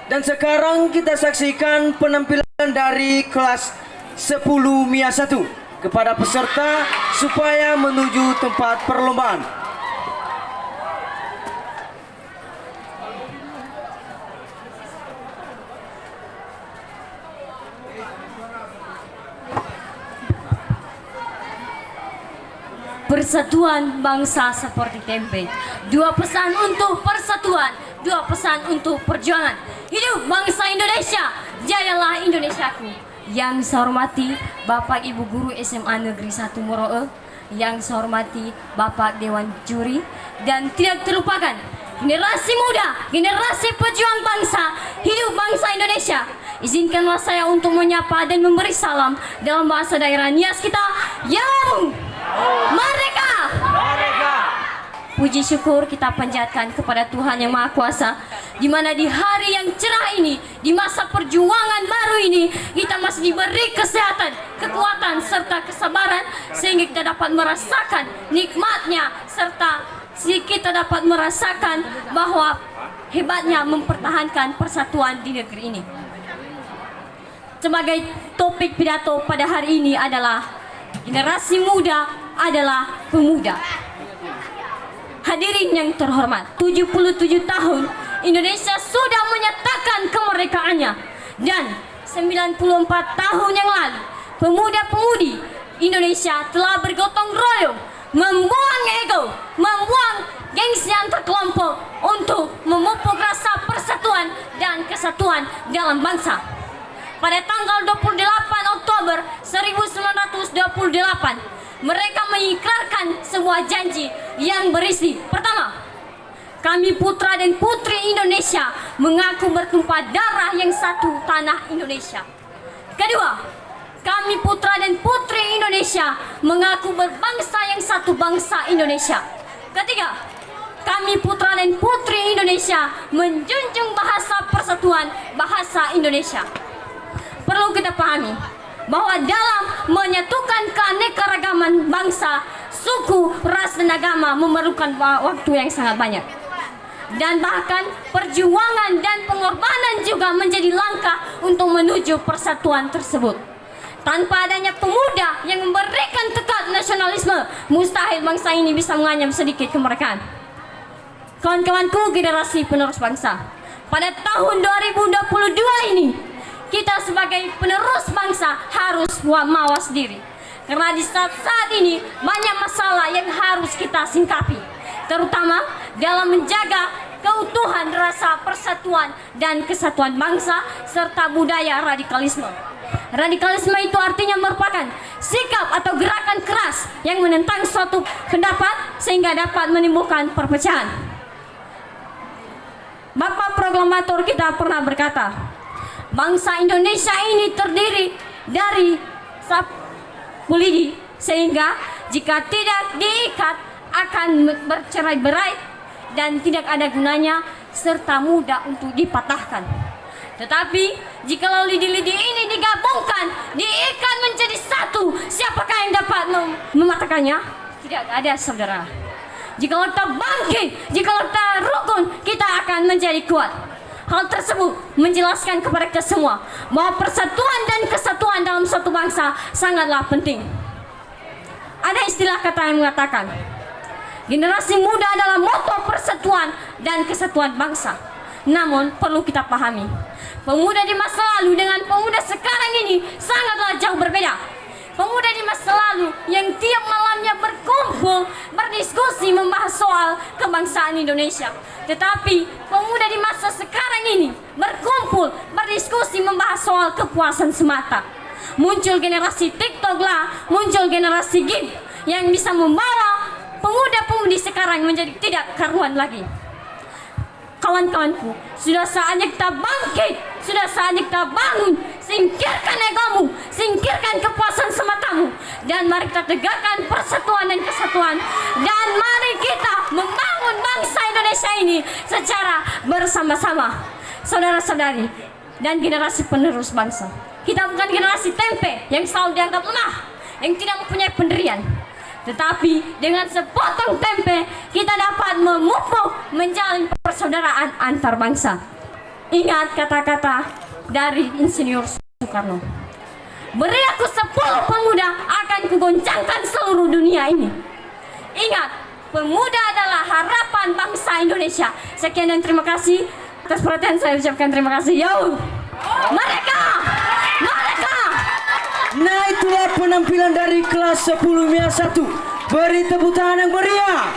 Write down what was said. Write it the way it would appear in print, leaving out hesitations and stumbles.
Dan sekarang kita saksikan penampilan dari kelas 10 MIA 1 kepada peserta supaya menuju tempat perlombaan. Persatuan bangsa seperti tempe. Dua pesan untuk persatuan, dua pesan untuk perjuangan. Hidup bangsa Indonesia, jayalah Indonesiaku. Yang saya hormati Bapak Ibu Guru SMA Negeri 1 Moroe, yang saya hormati Bapak Dewan Juri, dan tidak terlupakan generasi muda, generasi pejuang bangsa, hidup bangsa Indonesia. Izinkanlah saya untuk menyapa dan memberi salam dalam bahasa daerah Nias kita yang merdeka. Puji syukur kita panjatkan kepada Tuhan Yang Maha Kuasa, di mana di hari yang cerah ini, di masa perjuangan baru ini, kita masih diberi kesehatan, kekuatan, serta kesabaran, sehingga kita dapat merasakan nikmatnya, serta kita dapat merasakan bahwa hebatnya mempertahankan persatuan di negeri ini. Sebagai topik pidato pada hari ini adalah generasi muda adalah pemuda. Hadirin yang terhormat, 77 tahun Indonesia sudah menyatakan kemerdekaannya, dan 94 tahun yang lalu pemuda-pemudi Indonesia telah bergotong royong membuang ego, membuang gengsi antar kelompok untuk memupuk rasa persatuan dan kesatuan dalam bangsa. Pada tanggal 28 Oktober 1928, mereka mengikrarkan sebuah janji yang berisi: pertama, kami putra dan putri Indonesia mengaku bertumpah darah yang satu tanah Indonesia. Kedua, kami putra dan putri Indonesia mengaku berbangsa yang satu bangsa Indonesia. Ketiga, kami putra dan putri Indonesia menjunjung bahasa persatuan, bahasa Indonesia. Perlu kita pahami bahwa dalam menyatukan keanekaragaman bangsa, suku, ras, dan agama memerlukan waktu yang sangat banyak. Dan bahkan perjuangan dan pengorbanan juga menjadi langkah untuk menuju persatuan tersebut. Tanpa adanya pemuda yang memberikan tekad nasionalisme, mustahil bangsa ini bisa menganyam sedikit kemerdekaan. Kawan-kawanku generasi penerus bangsa, pada tahun 2022 ini, kita sebagai penerus bangsa harus mawas diri. Karena di saat ini banyak masalah yang harus kita singkapi, terutama dalam menjaga keutuhan rasa persatuan dan kesatuan bangsa serta budaya radikalisme. Radikalisme itu artinya merupakan sikap atau gerakan keras yang menentang suatu pendapat sehingga dapat menimbulkan perpecahan. Bapak proklamator kita pernah berkata, bangsa Indonesia ini terdiri dari sapu lidi, sehingga jika tidak diikat akan bercerai-berai dan tidak ada gunanya serta mudah untuk dipatahkan. Tetapi jika lidi-lidi ini digabungkan, diikat menjadi satu, siapakah yang dapat mematahkannya? Tidak ada, saudara. Jika kita bangkit, jika kita rukun, kita akan menjadi kuat. Hal tersebut menjelaskan kepada kita semua bahwa persatuan dan kesatuan dalam suatu bangsa sangatlah penting. Ada istilah kata yang mengatakan, generasi muda adalah motor persatuan dan kesatuan bangsa. Namun perlu kita pahami, pemuda di masa lalu dengan pemuda sekarang ini sangatlah jauh berbeda. Pemuda di masa lalu yang tiap malamnya berkumpul, berdiskusi membahas soal kebangsaan Indonesia. Tetapi pemuda di masa sekarang ini berkumpul, berdiskusi membahas soal kepuasan semata. Muncul generasi TikTok lah, muncul generasi game yang bisa membawa pemuda-pemudi sekarang menjadi tidak karuan lagi. Kawan-kawanku, sudah saatnya kita bangkit, sudah saatnya kita bangun. Singkirkan egomu, singkirkan kepuasan sematamu, dan mari kita tegakkan persatuan dan kesatuan, dan mari kita membangun bangsa Indonesia ini secara bersama-sama. Saudara-saudari dan generasi penerus bangsa, kita bukan generasi tempe yang selalu dianggap lemah, yang tidak mempunyai pendirian. Tetapi dengan sepotong tempe kita dapat memupuk menjalin persaudaraan antar bangsa. Ingat kata-kata dari Insinyur Soekarno. Beri aku 10 pemuda akan kugoncangkan seluruh dunia ini. Ingat, pemuda adalah harapan bangsa Indonesia. Sekian dan terima kasih. Atas perhatian saya ucapkan terima kasih. Yo, mereka. Nah, itulah penampilan dari kelas 10 MIA 1. Beri tepuk tangan yang meriah.